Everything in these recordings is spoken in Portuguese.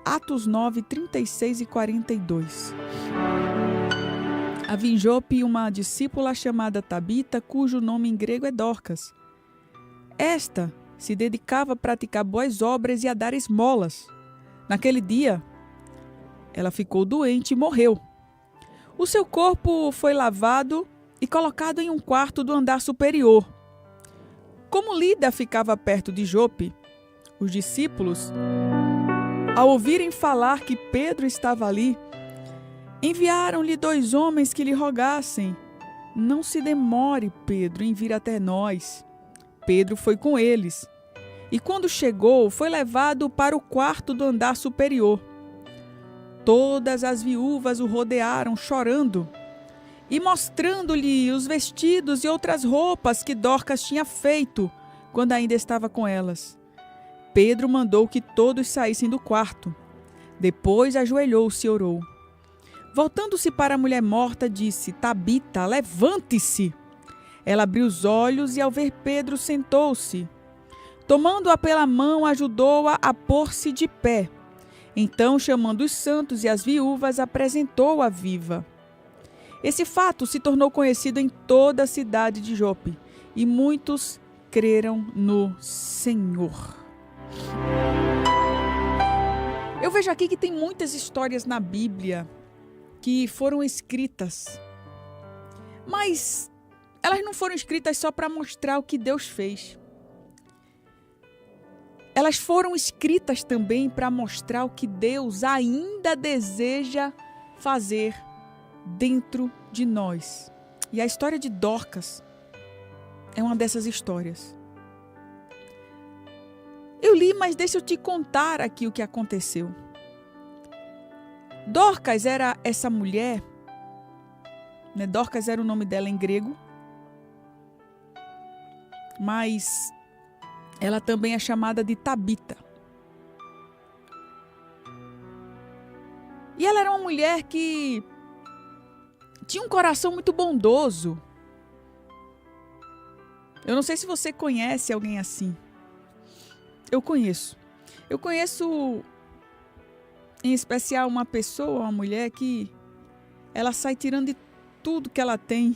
Atos 9, 36 e 42. Havia em Jope uma discípula chamada Tabita, cujo nome em grego é Dorcas. Esta se dedicava a praticar boas obras e a dar esmolas. Naquele dia, ela ficou doente e morreu. O seu corpo foi lavado e colocado em um quarto do andar superior. Como Lida ficava perto de Jope, os discípulos, ao ouvirem falar que Pedro estava ali, enviaram-lhe 2 homens que lhe rogassem: não se demore, Pedro, em vir até nós. Pedro foi com eles, e quando chegou, foi levado para o quarto do andar superior. Todas as viúvas o rodearam, chorando, e mostrando-lhe os vestidos e outras roupas que Dorcas tinha feito quando ainda estava com elas. Pedro mandou que todos saíssem do quarto. Depois ajoelhou-se e orou. Voltando-se para a mulher morta, disse: Tabita, levante-se. Ela abriu os olhos e, ao ver Pedro, sentou-se. Tomando-a pela mão, ajudou-a a pôr-se de pé. Então, chamando os santos e as viúvas, apresentou-a viva. Esse fato se tornou conhecido em toda a cidade de Jope, e muitos creram no Senhor. Eu vejo aqui que tem muitas histórias na Bíblia que foram escritas, mas elas não foram escritas só para mostrar o que Deus fez. Elas foram escritas também para mostrar o que Deus ainda deseja fazer dentro de nós. E a história de Dorcas é uma dessas histórias. Eu li, mas deixa eu te contar aqui o que aconteceu. Dorcas era essa mulher, né? Dorcas era o nome dela em grego, mas ela também é chamada de Tabita. E ela era uma mulher que tinha um coração muito bondoso. Eu não sei se você conhece alguém assim. Eu conheço. Eu conheço, em especial, uma pessoa, uma mulher que ela sai tirando de tudo que ela tem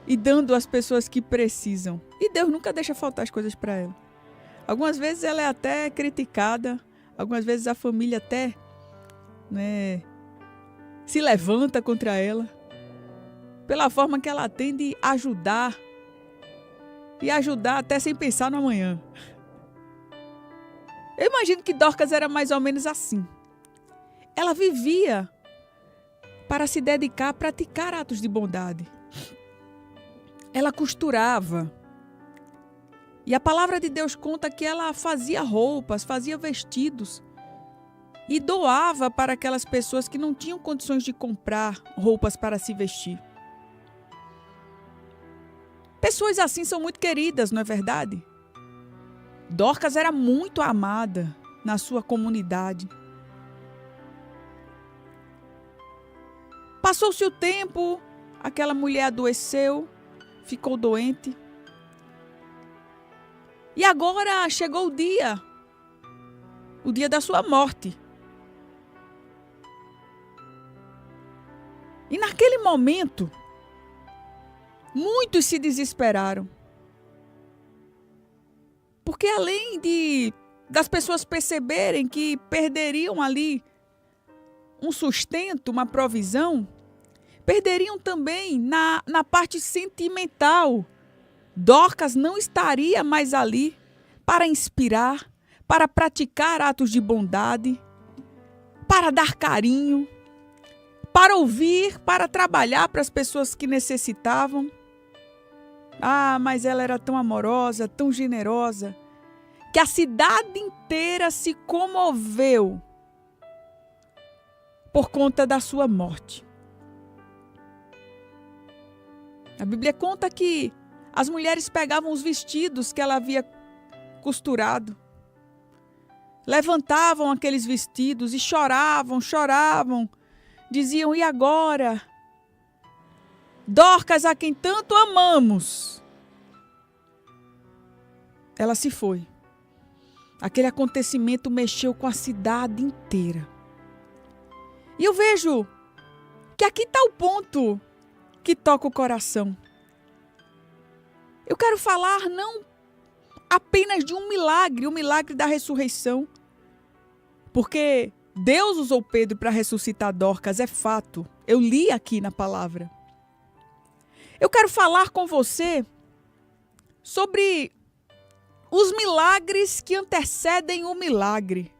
e dando às pessoas que precisam. E Deus nunca deixa faltar as coisas para ela. Algumas vezes ela é até criticada, algumas vezes a família até, né, se levanta contra ela pela forma que ela tem de ajudar. E ajudar até sem pensar no amanhã. Eu imagino que Dorcas era mais ou menos assim. Ela vivia para se dedicar a praticar atos de bondade. Ela costurava. E a palavra de Deus conta que ela fazia roupas, fazia vestidos e doava para aquelas pessoas que não tinham condições de comprar roupas para se vestir. Pessoas assim são muito queridas, não é verdade? Dorcas era muito amada na sua comunidade. Passou-se o tempo, aquela mulher adoeceu, ficou doente. E agora chegou o dia da sua morte. E naquele momento, muitos se desesperaram. Porque além das pessoas perceberem que perderiam ali um sustento, uma provisão, perderiam também na parte sentimental. Dorcas não estaria mais ali para inspirar, para praticar atos de bondade, para dar carinho, para ouvir, para trabalhar para as pessoas que necessitavam. Ah, mas ela era tão amorosa, tão generosa, que a cidade inteira se comoveu por conta da sua morte. A Bíblia conta que as mulheres pegavam os vestidos que ela havia costurado, levantavam aqueles vestidos e choravam, diziam: e agora? Dorcas, a quem tanto amamos, ela se foi. Aquele acontecimento mexeu com a cidade inteira. E eu vejo que aqui está o ponto que toca o coração. Eu quero falar não apenas de um milagre, o milagre da ressurreição. Porque Deus usou Pedro para ressuscitar Dorcas, é fato. Eu li aqui na palavra. Eu quero falar com você sobre os milagres que antecedem o milagre.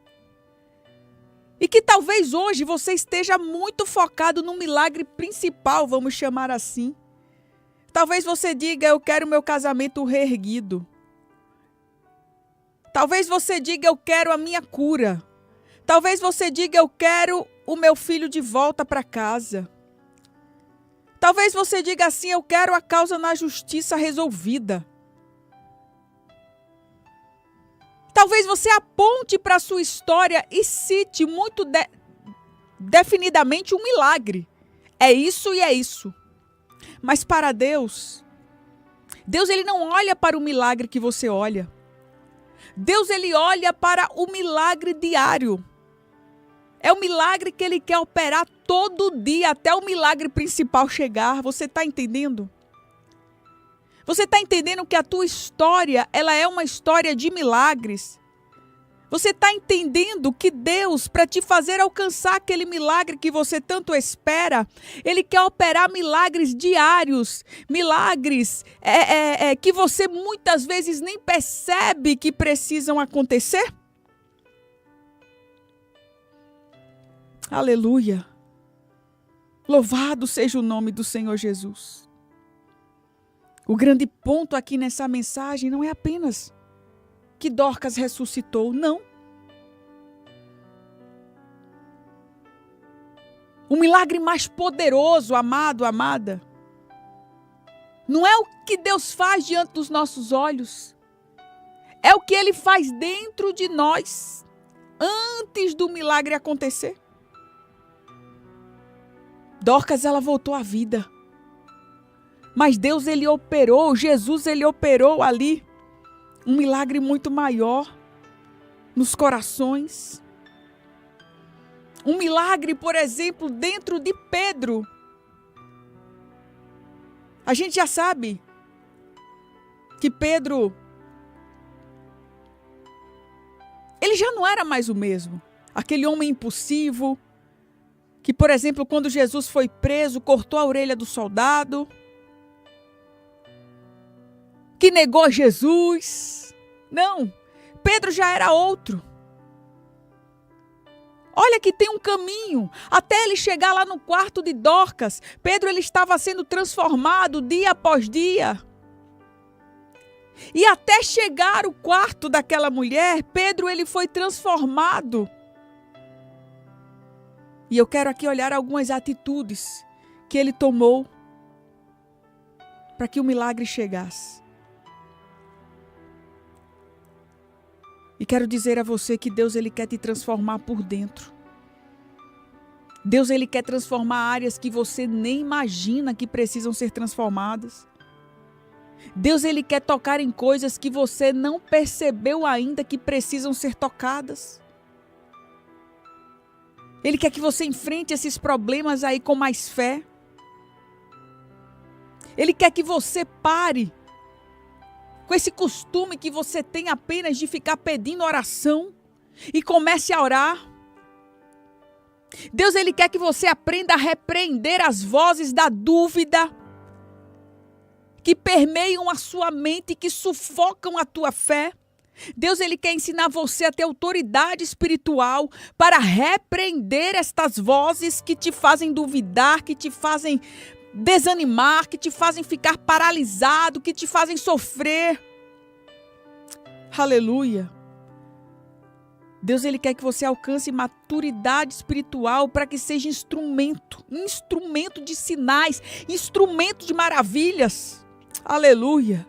E que talvez hoje você esteja muito focado no milagre principal, vamos chamar assim. Talvez você diga, eu quero meu casamento reerguido. Talvez você diga, eu quero a minha cura. Talvez você diga, eu quero o meu filho de volta para casa. Talvez você diga assim, eu quero a causa na justiça resolvida. Talvez você aponte para a sua história e cite muito definidamente um milagre. É isso e é isso. Mas para Deus, ele não olha para o milagre que você olha. Deus, ele olha para o milagre diário. É o milagre que ele quer operar todo dia, até o milagre principal chegar. Você está entendendo? Você está entendendo que a tua história, ela é uma história de milagres? Você está entendendo que Deus, para te fazer alcançar aquele milagre que você tanto espera, Ele quer operar milagres diários, milagres que você muitas vezes nem percebe que precisam acontecer? Aleluia! Louvado seja o nome do Senhor Jesus. O grande ponto aqui nessa mensagem não é apenas que Dorcas ressuscitou, não. O milagre mais poderoso, amado, amada, não é o que Deus faz diante dos nossos olhos, é o que Ele faz dentro de nós, antes do milagre acontecer. Dorcas, ela voltou à vida. Mas Deus, ele operou, Jesus, ele operou ali um milagre muito maior nos corações. Um milagre, por exemplo, dentro de Pedro. A gente já sabe que Pedro, ele já não era mais o mesmo. Aquele homem impulsivo, que, por exemplo, quando Jesus foi preso, cortou a orelha do soldado, que negou Jesus. Não, Pedro já era outro. Olha que tem um caminho, até ele chegar lá no quarto de Dorcas, Pedro ele estava sendo transformado dia após dia. E até chegar ao quarto daquela mulher, Pedro ele foi transformado. E eu quero aqui olhar algumas atitudes que ele tomou para que o milagre chegasse. E quero dizer a você que Deus ele quer te transformar por dentro. Deus ele quer transformar áreas que você nem imagina que precisam ser transformadas. Deus ele quer tocar em coisas que você não percebeu ainda que precisam ser tocadas. Ele quer que você enfrente esses problemas aí com mais fé. Ele quer que você pare com esse costume que você tem apenas de ficar pedindo oração e comece a orar. Deus ele quer que você aprenda a repreender as vozes da dúvida que permeiam a sua mente e que sufocam a tua fé. Deus ele quer ensinar você a ter autoridade espiritual para repreender estas vozes que te fazem duvidar, que te fazem desanimar, que te fazem ficar paralisado, que te fazem sofrer. Aleluia. Deus ele quer que você alcance maturidade espiritual para que seja instrumento de sinais, instrumento de maravilhas. Aleluia.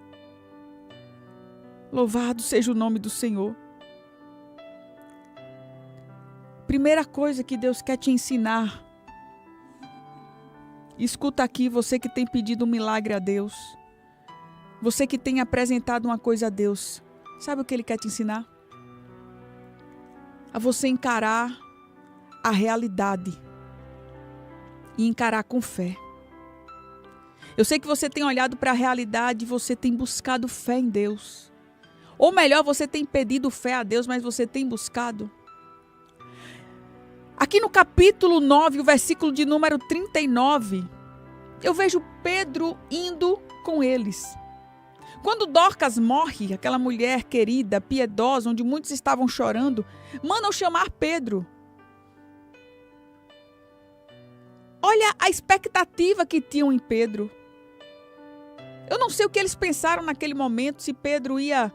Louvado seja o nome do Senhor. Primeira coisa que Deus quer te ensinar. Escuta aqui, você que tem pedido um milagre a Deus. Você que tem apresentado uma coisa a Deus. Sabe o que Ele quer te ensinar? a você encarar a realidade e encarar com fé. Eu sei que você tem olhado para a realidade e você tem buscado fé em Deus. Ou melhor, você tem pedido fé a Deus, mas você tem buscado. Aqui no capítulo 9, o versículo de número 39, eu vejo Pedro indo com eles. Quando Dorcas morre, aquela mulher querida, piedosa, onde muitos estavam chorando, mandam chamar Pedro. Olha a expectativa que tinham em Pedro. Eu não sei o que eles pensaram naquele momento, se Pedro ia,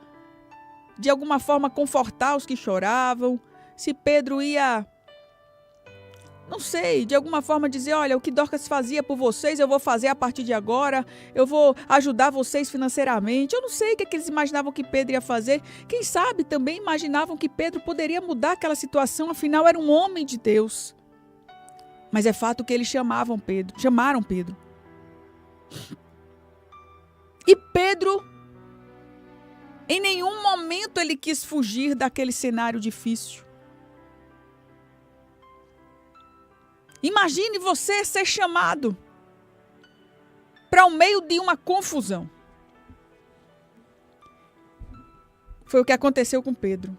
de alguma forma, confortar os que choravam, se Pedro ia, não sei, de alguma forma dizer, olha, o que Dorcas fazia por vocês, eu vou fazer a partir de agora, eu vou ajudar vocês financeiramente. Eu não sei o que eles imaginavam que Pedro ia fazer. Quem sabe também imaginavam que Pedro poderia mudar aquela situação, afinal era um homem de Deus. Mas é fato que eles chamaram Pedro. E Pedro, em nenhum momento ele quis fugir daquele cenário difícil. Imagine você ser chamado para o meio de uma confusão. Foi o que aconteceu com Pedro.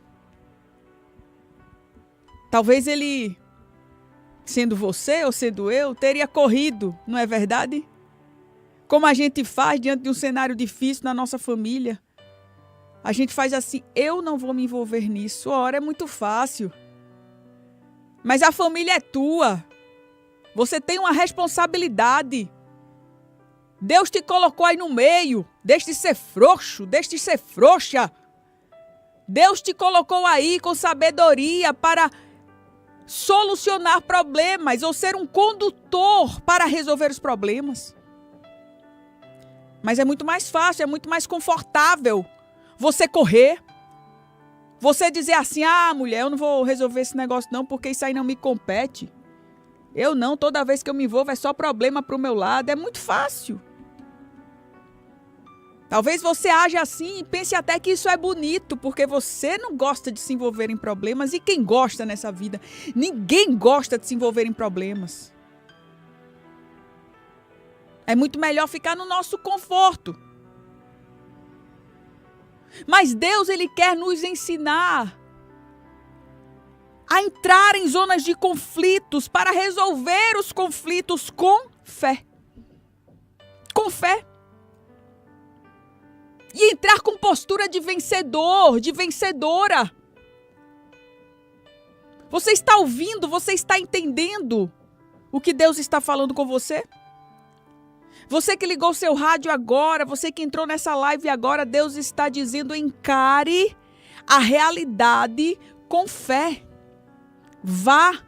Talvez ele, sendo você ou sendo eu, teria corrido, não é verdade? Como a gente faz diante de um cenário difícil na nossa família. A gente faz assim, eu não vou me envolver nisso. Ora, é muito fácil. Mas a família é tua. Você tem uma responsabilidade. Deus te colocou aí no meio. Deixe de ser frouxo, deixe de ser frouxa. Deus te colocou aí com sabedoria para solucionar problemas ou ser um condutor para resolver os problemas. Mas é muito mais fácil, é muito mais confortável você correr. Você dizer assim, mulher, eu não vou resolver esse negócio não, porque isso aí não me compete. Eu não, toda vez que eu me envolvo é só problema para o meu lado. É muito fácil. Talvez você age assim e pense até que isso é bonito, porque você não gosta de se envolver em problemas. E quem gosta nessa vida? Ninguém gosta de se envolver em problemas. É muito melhor ficar no nosso conforto. Mas Deus, Ele quer nos ensinar a entrar em zonas de conflitos para resolver os conflitos com fé. Com fé. E entrar com postura de vencedor, de vencedora. Você está ouvindo, você está entendendo o que Deus está falando com você? Você que ligou seu rádio agora, você que entrou nessa live agora, Deus está dizendo, encare a realidade com fé. Vá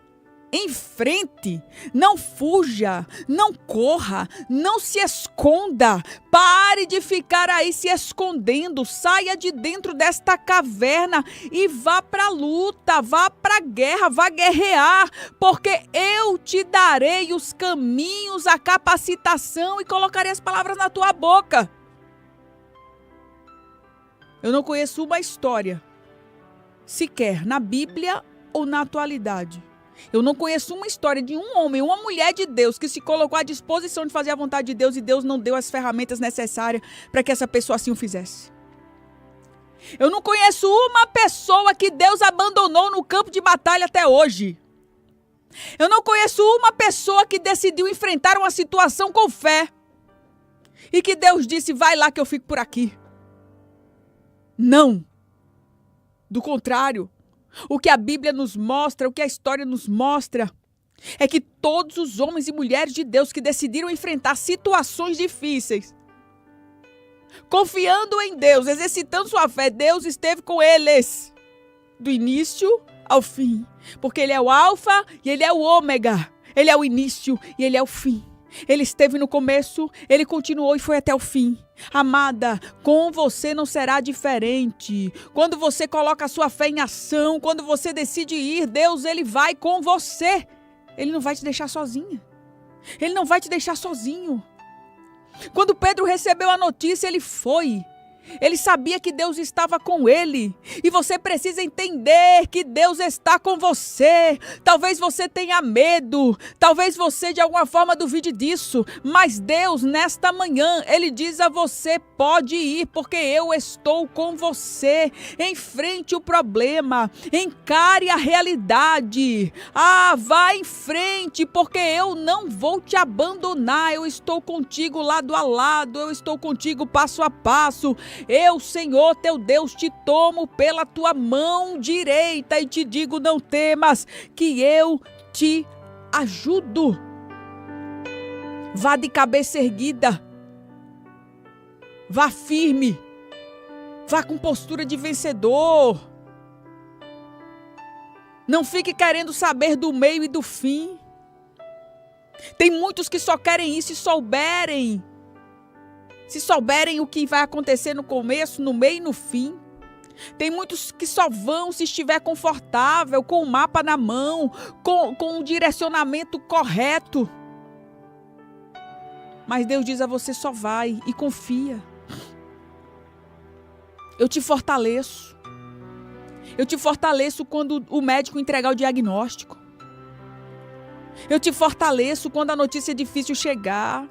em frente, não fuja, não corra, não se esconda, pare de ficar aí se escondendo, saia de dentro desta caverna e vá para a luta, vá para a guerra, vá guerrear, porque eu te darei os caminhos, a capacitação e colocarei as palavras na tua boca. Eu não conheço uma história, sequer na Bíblia ou na atualidade. Eu não conheço uma história de um homem, uma mulher de Deus que se colocou à disposição de fazer a vontade de Deus e Deus não deu as ferramentas necessárias para que essa pessoa assim o fizesse. Eu não conheço uma pessoa que Deus abandonou no campo de batalha até hoje. Eu não conheço uma pessoa que decidiu enfrentar uma situação com fé e que Deus disse, vai lá que eu fico por aqui. Não. Do contrário. O que a Bíblia nos mostra, o que a história nos mostra, é que todos os homens e mulheres de Deus que decidiram enfrentar situações difíceis, confiando em Deus, exercitando sua fé, Deus esteve com eles, do início ao fim, porque Ele é o alfa e Ele é o ômega, Ele é o início e Ele é o fim. Ele esteve no começo, Ele continuou e foi até o fim. Amada, com você não será diferente. Quando você coloca a sua fé em ação, quando você decide ir, Deus, Ele vai com você. Ele não vai te deixar sozinha. Ele não vai te deixar sozinho. Quando Pedro recebeu a notícia, ele foi. Ele sabia que Deus estava com ele. E você precisa entender que Deus está com você. Talvez você tenha medo. Talvez você de alguma forma duvide disso. Mas Deus, nesta manhã, Ele diz a você: pode ir, porque eu estou com você. Enfrente o problema. Encare a realidade. Vá em frente, porque eu não vou te abandonar. Eu estou contigo lado a lado. Eu estou contigo passo a passo. Eu, Senhor, teu Deus, te tomo pela tua mão direita e te digo: não temas, que eu te ajudo. Vá de cabeça erguida. Vá firme. Vá com postura de vencedor. Não fique querendo saber do meio e do fim. Tem muitos que só querem isso se souberem o que vai acontecer no começo, no meio e no fim. Tem muitos que só vão se estiver confortável, com o mapa na mão, com o direcionamento correto. Mas Deus diz a você: só vai e confia. Eu te fortaleço. Eu te fortaleço quando o médico entregar o diagnóstico. Eu te fortaleço quando a notícia difícil chegar.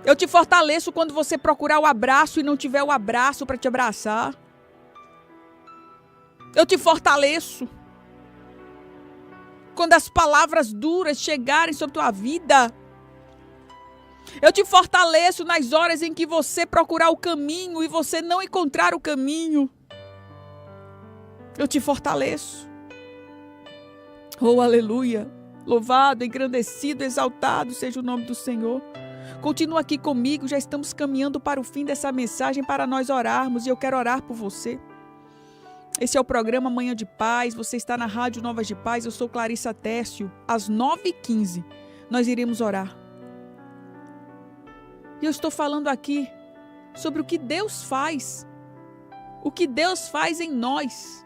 Eu te fortaleço quando você procurar o abraço e não tiver o abraço para te abraçar. Eu te fortaleço quando as palavras duras chegarem sobre tua vida. Eu te fortaleço nas horas em que você procurar o caminho e você não encontrar o caminho. Eu te fortaleço. Oh, aleluia. Louvado, engrandecido, exaltado seja o nome do Senhor. Continua aqui comigo, já estamos caminhando para o fim dessa mensagem para nós orarmos e eu quero orar por você. Esse é o programa Manhã de Paz, você está na Rádio Novas de Paz, eu sou Clarissa Tércio. Às 9h15 nós iremos orar. E eu estou falando aqui sobre o que Deus faz em nós,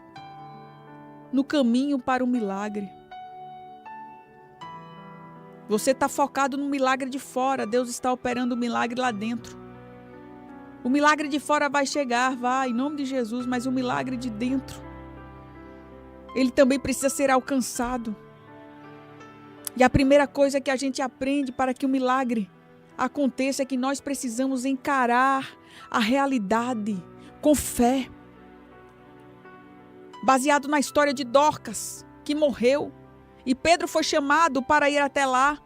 no caminho para o milagre. Você está focado no milagre de fora, Deus está operando o milagre lá dentro. O milagre de fora vai chegar, vai, em nome de Jesus, mas o milagre de dentro, ele também precisa ser alcançado. E a primeira coisa que a gente aprende para que o milagre aconteça é que nós precisamos encarar a realidade com fé. Baseado na história de Dorcas, que morreu, e Pedro foi chamado para ir até lá.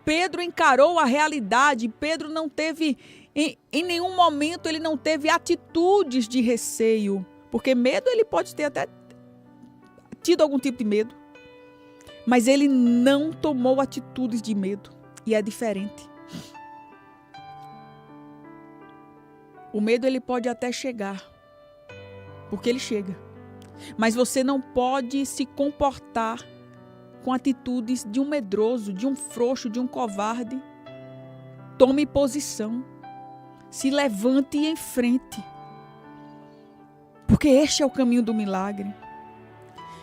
Pedro encarou a realidade. Pedro não teve, em nenhum momento, ele não teve atitudes de receio. Porque medo, ele pode ter até tido algum tipo de medo. Mas ele não tomou atitudes de medo. E é diferente. O medo, ele pode até chegar. Porque ele chega. Mas você não pode se comportar com atitudes de um medroso, de um frouxo, de um covarde. Tome posição. Se levante e enfrente. Porque este é o caminho do milagre.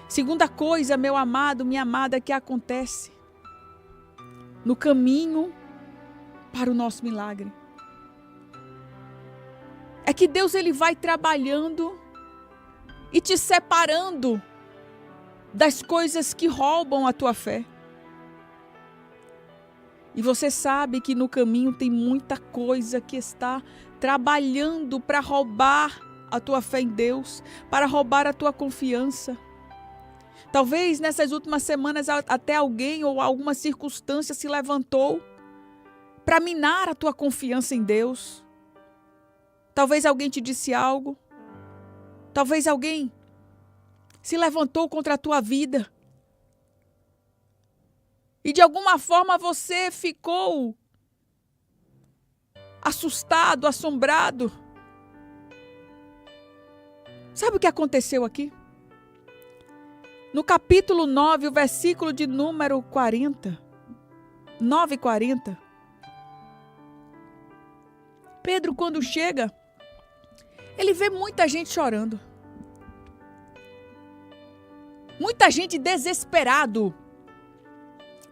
Segunda coisa, meu amado, minha amada, que acontece no caminho para o nosso milagre. É que Deus, ele vai trabalhando e te separando das coisas que roubam a tua fé. E você sabe que no caminho tem muita coisa que está trabalhando para roubar a tua fé em Deus, para roubar a tua confiança. Talvez nessas últimas semanas até alguém ou alguma circunstância se levantou para minar a tua confiança em Deus. Talvez alguém te disse algo. Talvez alguém se levantou contra a tua vida. E de alguma forma você ficou assustado, assombrado. Sabe o que aconteceu aqui? No capítulo 9, o versículo de número 40, 9:40. Pedro, quando chega, ele vê muita gente chorando. Muita gente desesperado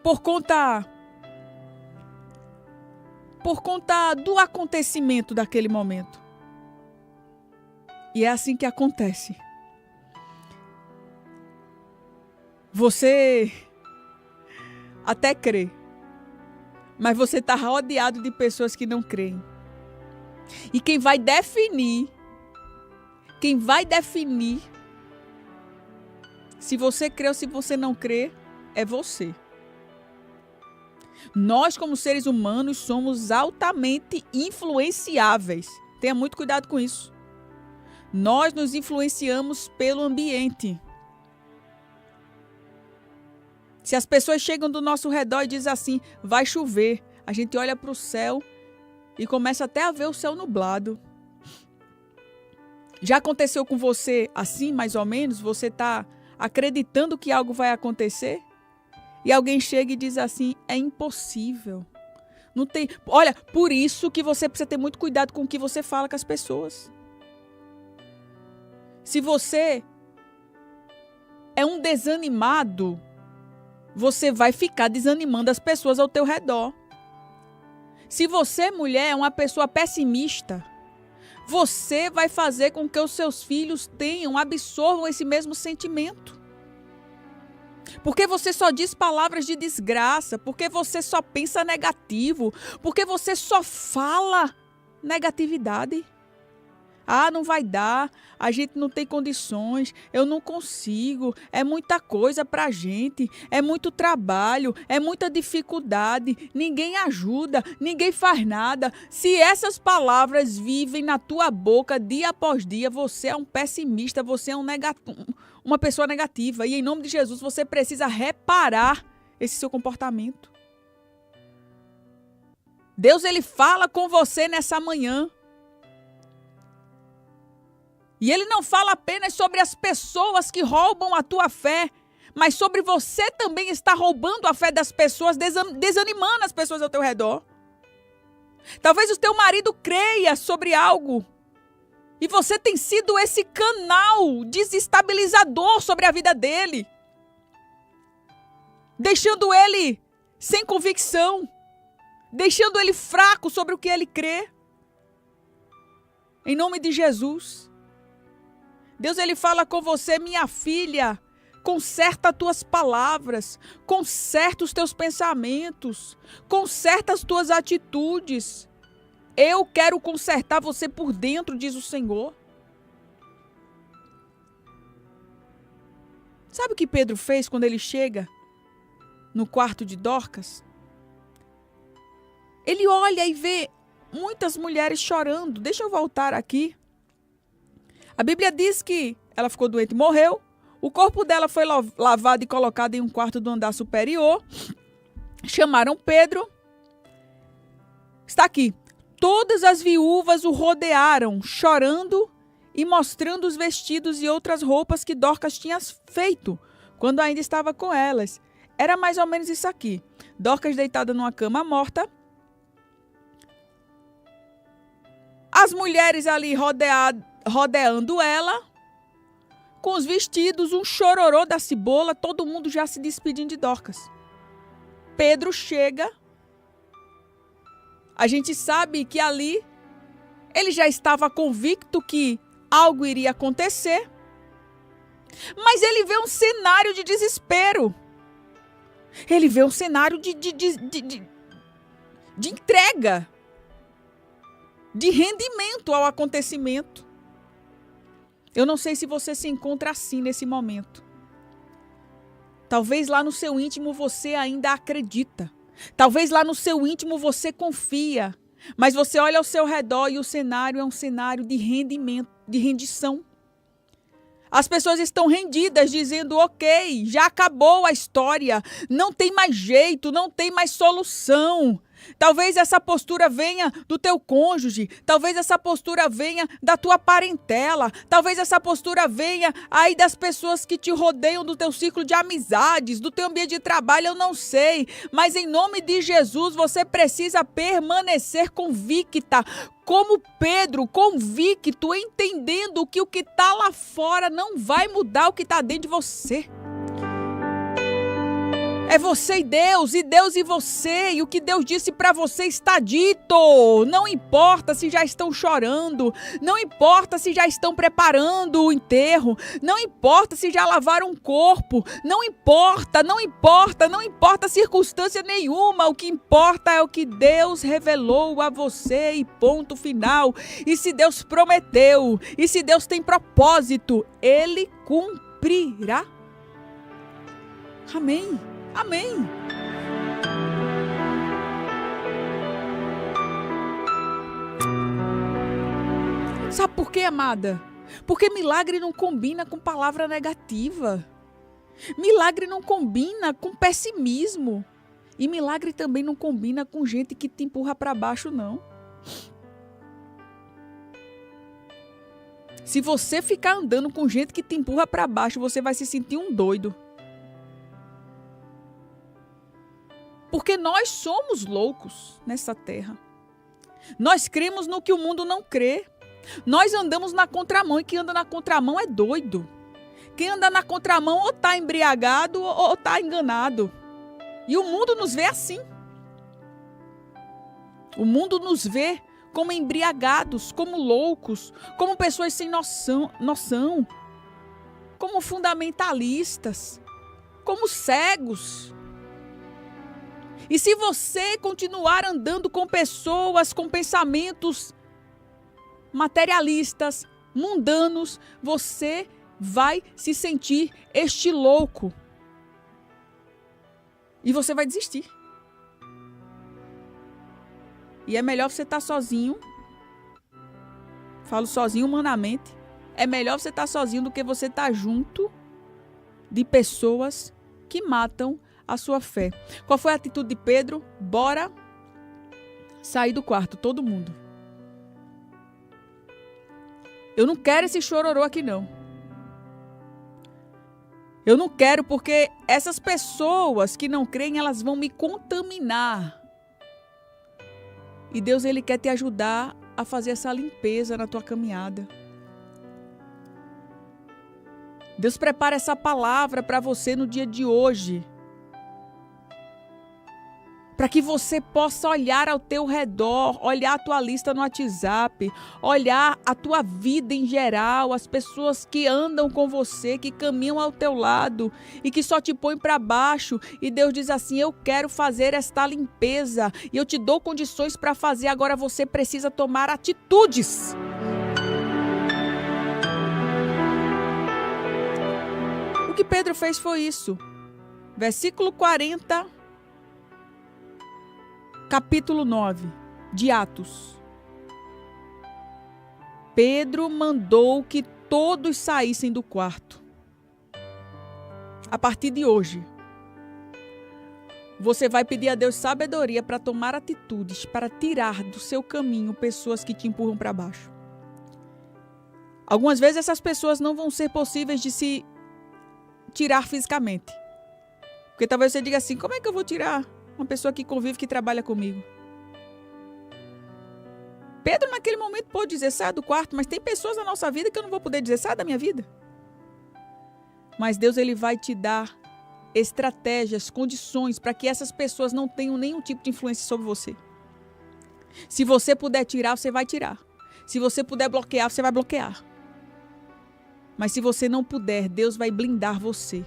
por conta por conta do acontecimento daquele momento. E é assim que acontece. Você até crê, mas você está rodeado de pessoas que não creem. E quem vai definir se você crê ou se você não crê, é você. Nós, como seres humanos, somos altamente influenciáveis. Tenha muito cuidado com isso. Nós nos influenciamos pelo ambiente. Se as pessoas chegam do nosso redor e dizem assim, vai chover, a gente olha para o céu e começa até a ver o céu nublado. Já aconteceu com você assim, mais ou menos? Você está acreditando que algo vai acontecer? E alguém chega e diz assim, é impossível. Não tem... Olha, por isso que você precisa ter muito cuidado com o que você fala com as pessoas. Se você é um desanimado, você vai ficar desanimando as pessoas ao teu redor. Se você, mulher, é uma pessoa pessimista, você vai fazer com que os seus filhos absorvam esse mesmo sentimento. Porque você só diz palavras de desgraça, porque você só pensa negativo, porque você só fala negatividade. Ah, não vai dar, a gente não tem condições, eu não consigo, é muita coisa pra gente, é muito trabalho, é muita dificuldade, ninguém ajuda, ninguém faz nada. Se essas palavras vivem na tua boca dia após dia, você é um pessimista, você é uma pessoa negativa. E em nome de Jesus, você precisa reparar esse seu comportamento. Deus, ele fala com você nessa manhã. E ele não fala apenas sobre as pessoas que roubam a tua fé, mas sobre você também estar roubando a fé das pessoas, desanimando as pessoas ao teu redor. Talvez o teu marido creia sobre algo e você tem sido esse canal desestabilizador sobre a vida dele, deixando ele sem convicção, deixando ele fraco sobre o que ele crê. Em nome de Jesus, Deus, ele fala com você, minha filha, conserta as tuas palavras, conserta os teus pensamentos, conserta as tuas atitudes. Eu quero consertar você por dentro, diz o Senhor. Sabe o que Pedro fez quando ele chega no quarto de Dorcas? Ele olha e vê muitas mulheres chorando. Deixa eu voltar aqui. A Bíblia diz que ela ficou doente e morreu. O corpo dela foi lavado e colocado em um quarto do andar superior. Chamaram Pedro. Está aqui. Todas as viúvas o rodearam, chorando e mostrando os vestidos e outras roupas que Dorcas tinha feito quando ainda estava com elas. Era mais ou menos isso aqui. Dorcas deitada numa cama morta. As mulheres ali rodeando ela, com os vestidos, um chororô da cebola, todo mundo já se despedindo de Dorcas. Pedro chega, a gente sabe que ali ele já estava convicto que algo iria acontecer, mas ele vê um cenário de desespero, ele vê um cenário de entrega, de rendimento ao acontecimento. Eu não sei se você se encontra assim nesse momento. Talvez lá no seu íntimo você ainda acredita. Talvez lá no seu íntimo você confia. Mas você olha ao seu redor e o cenário é um cenário de rendimento, de rendição. As pessoas estão rendidas, dizendo, ok, já acabou a história, não tem mais jeito, não tem mais solução. Talvez essa postura venha do teu cônjuge, talvez essa postura venha da tua parentela, talvez essa postura venha aí das pessoas que te rodeiam, do teu círculo de amizades, do teu ambiente de trabalho, eu não sei. Mas em nome de Jesus, você precisa permanecer convicta, como Pedro, convicto, entendendo que o que está lá fora não vai mudar o que está dentro de você. É você e Deus e você, e o que Deus disse para você está dito. Não importa se já estão chorando, não importa se já estão preparando o enterro, não importa se já lavaram o corpo, não importa circunstância nenhuma. O que importa é o que Deus revelou a você e ponto final. E se Deus prometeu, e se Deus tem propósito, Ele cumprirá. Amém. Amém. Sabe por quê, amada? Porque milagre não combina com palavra negativa. Milagre não combina com pessimismo. E milagre também não combina com gente que te empurra para baixo, não. Se você ficar andando com gente que te empurra para baixo, você vai se sentir um doido. Porque nós somos loucos nessa terra. Nós cremos no que o mundo não crê. Nós andamos na contramão, e quem anda na contramão é doido. Quem anda na contramão ou está embriagado ou está enganado. E o mundo nos vê assim. O mundo nos vê como embriagados, como loucos, como pessoas sem noção, como fundamentalistas, como cegos. E se você continuar andando com pessoas com pensamentos materialistas, mundanos, você vai se sentir este louco. E você vai desistir. E é melhor você estar sozinho. Falo sozinho humanamente. É melhor você estar sozinho do que você estar junto de pessoas que matam a sua fé. Qual foi a atitude de Pedro? Bora sair do quarto, todo mundo. Eu não quero esse chororô aqui, não. Eu não quero, porque essas pessoas que não creem, elas vão me contaminar. E Deus, Ele quer te ajudar a fazer essa limpeza na tua caminhada. Deus prepara essa palavra para você no dia de hoje. Para que você possa olhar ao teu redor, olhar a tua lista no WhatsApp, olhar a tua vida em geral, as pessoas que andam com você, que caminham ao teu lado e que só te põem para baixo. E Deus diz assim: eu quero fazer esta limpeza e eu te dou condições para fazer, agora você precisa tomar atitudes. O que Pedro fez foi isso. Versículo 40. Capítulo 9 de Atos. Pedro mandou que todos saíssem do quarto. A partir de hoje, você vai pedir a Deus sabedoria para tomar atitudes, para tirar do seu caminho pessoas que te empurram para baixo. Algumas vezes essas pessoas não vão ser possíveis de se tirar fisicamente. Porque talvez você diga assim: como é que eu vou tirar uma pessoa que convive, que trabalha comigo? Pedro naquele momento pôde dizer: sai do quarto, mas tem pessoas na nossa vida que eu não vou poder dizer: sai da minha vida. Mas Deus, Ele vai te dar estratégias, condições para que essas pessoas não tenham nenhum tipo de influência sobre você. Se você puder tirar, você vai tirar. Se você puder bloquear, você vai bloquear. Mas se você não puder, Deus vai blindar você.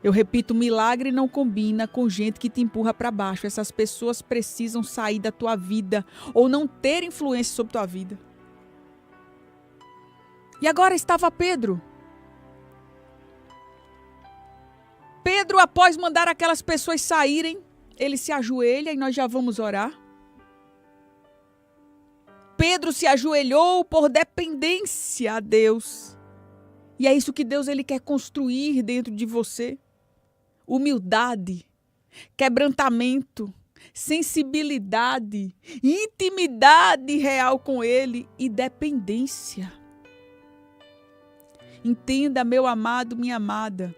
Eu repito, milagre não combina com gente que te empurra para baixo. Essas pessoas precisam sair da tua vida ou não ter influência sobre tua vida. E agora estava Pedro. Pedro, após mandar aquelas pessoas saírem, ele se ajoelha, e nós já vamos orar. Pedro se ajoelhou por dependência a Deus. E é isso que Deus, Ele quer construir dentro de você. Humildade, quebrantamento, sensibilidade, intimidade real com Ele e dependência. Entenda, meu amado, minha amada,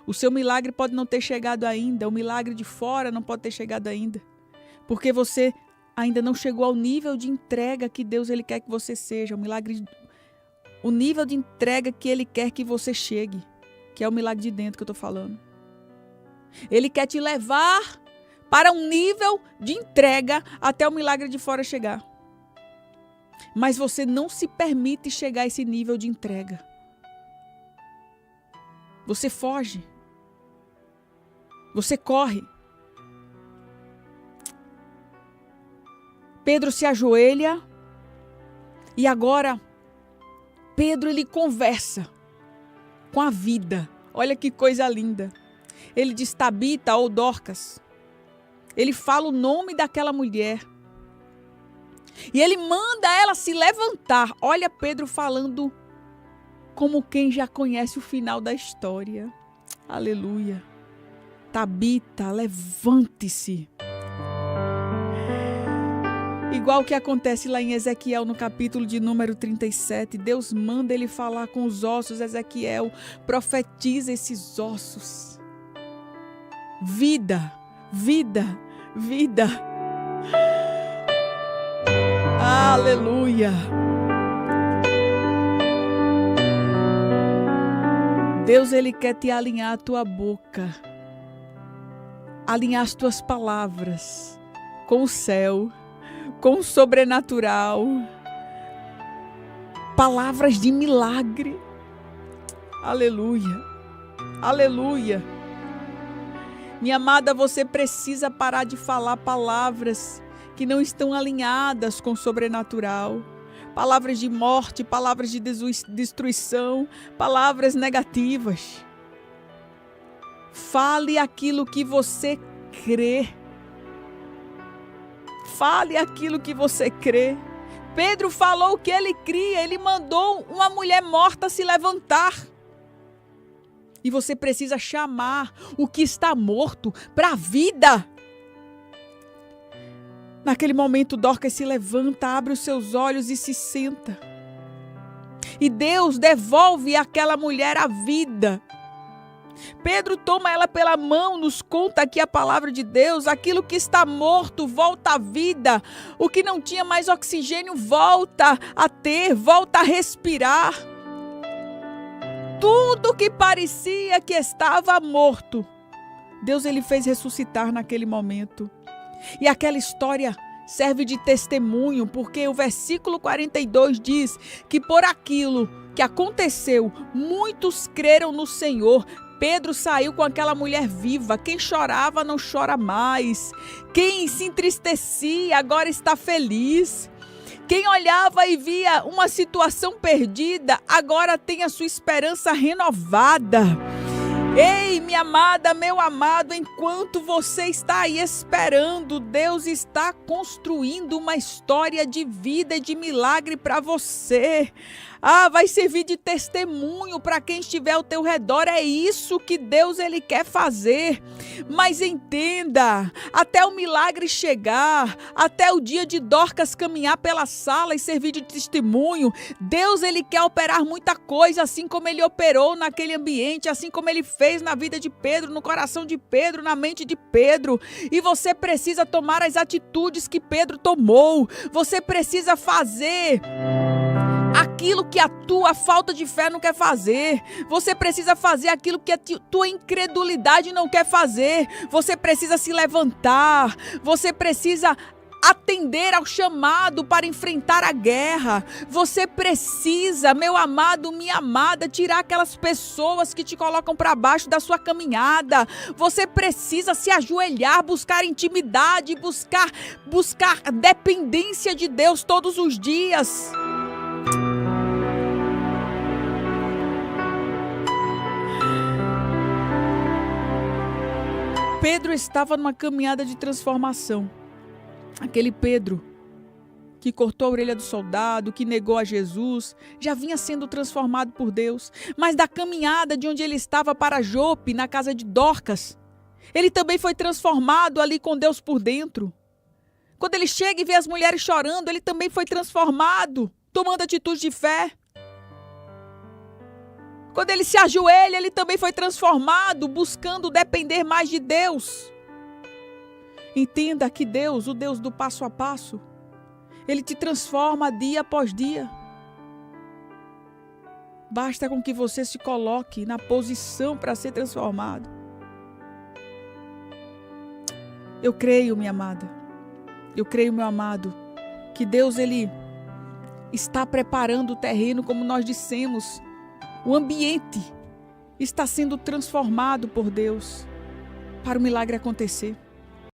o seu milagre pode não ter chegado ainda, o milagre de fora não pode ter chegado ainda, porque você ainda não chegou ao nível de entrega que Deus, Ele quer que você seja. o nível de entrega que Ele quer que você chegue, que é o milagre de dentro que eu estou falando. Ele quer te levar para um nível de entrega até o milagre de fora chegar. Mas você não se permite chegar a esse nível de entrega. Você foge. Você corre. Pedro se ajoelha e agora Pedro ele conversa com a vida. Olha que coisa linda. Ele diz Tabita ou Dorcas. Ele fala o nome daquela mulher. E ele manda ela se levantar. Olha Pedro falando como quem já conhece o final da história. Aleluia. Tabita, levante-se. Igual que acontece lá em Ezequiel, no capítulo de número 37. Deus manda ele falar com os ossos. Ezequiel profetiza esses ossos. Vida, vida, vida. Aleluia. Deus, Ele quer te alinhar a tua boca. Alinhar as tuas palavras com o céu, com o sobrenatural. Palavras de milagre. Aleluia. Aleluia. Minha amada, você precisa parar de falar palavras que não estão alinhadas com o sobrenatural. Palavras de morte, palavras de destruição, palavras negativas. Fale aquilo que você crê. Fale aquilo que você crê. Pedro falou o que ele cria, ele mandou uma mulher morta se levantar. E você precisa chamar o que está morto para a vida. Naquele momento, Dorcas se levanta, abre os seus olhos e se senta. E Deus devolve àquela mulher a vida. Pedro toma ela pela mão, nos conta aqui a palavra de Deus. Aquilo que está morto volta à vida. O que não tinha mais oxigênio volta a ter, volta a respirar. Tudo que parecia que estava morto, Deus ele fez ressuscitar naquele momento. E aquela história serve de testemunho, porque o versículo 42 diz que por aquilo que aconteceu, muitos creram no Senhor. Pedro saiu com aquela mulher viva. Quem chorava não chora mais. Quem se entristecia agora está feliz. Quem olhava e via uma situação perdida, agora tem a sua esperança renovada. Ei, minha amada, meu amado, enquanto você está aí esperando, Deus está construindo uma história de vida e de milagre para você. Vai servir de testemunho para quem estiver ao teu redor. É isso que Deus ele quer fazer. Mas entenda, até o milagre chegar, até o dia de Dorcas caminhar pela sala e servir de testemunho, Deus ele quer operar muita coisa, assim como ele operou naquele ambiente, assim como ele fez na vida de Pedro, no coração de Pedro, na mente de Pedro. E você precisa tomar as atitudes que Pedro tomou. Você precisa fazer aquilo que a tua falta de fé não quer fazer. Você precisa fazer aquilo que a tua incredulidade não quer fazer. Você precisa se levantar. Você precisa atender ao chamado para enfrentar a guerra. Você precisa, meu amado, minha amada, tirar aquelas pessoas que te colocam para baixo da sua caminhada. Você precisa se ajoelhar, buscar intimidade, buscar dependência de Deus todos os dias. Pedro estava numa caminhada de transformação. Aquele Pedro que cortou a orelha do soldado, que negou a Jesus, já vinha sendo transformado por Deus. Mas da caminhada de onde ele estava para Jope, na casa de Dorcas, ele também foi transformado ali com Deus por dentro. Quando ele chega e vê as mulheres chorando, ele também foi transformado, tomando atitude de fé. Quando ele se ajoelha, ele também foi transformado, buscando depender mais de Deus. Entenda que Deus, o Deus do passo a passo, Ele te transforma dia após dia. Basta com que você se coloque na posição para ser transformado. Eu creio, minha amada. Eu creio, meu amado, que Deus, Ele está preparando o terreno, como nós dissemos. O ambiente está sendo transformado por Deus para o milagre acontecer.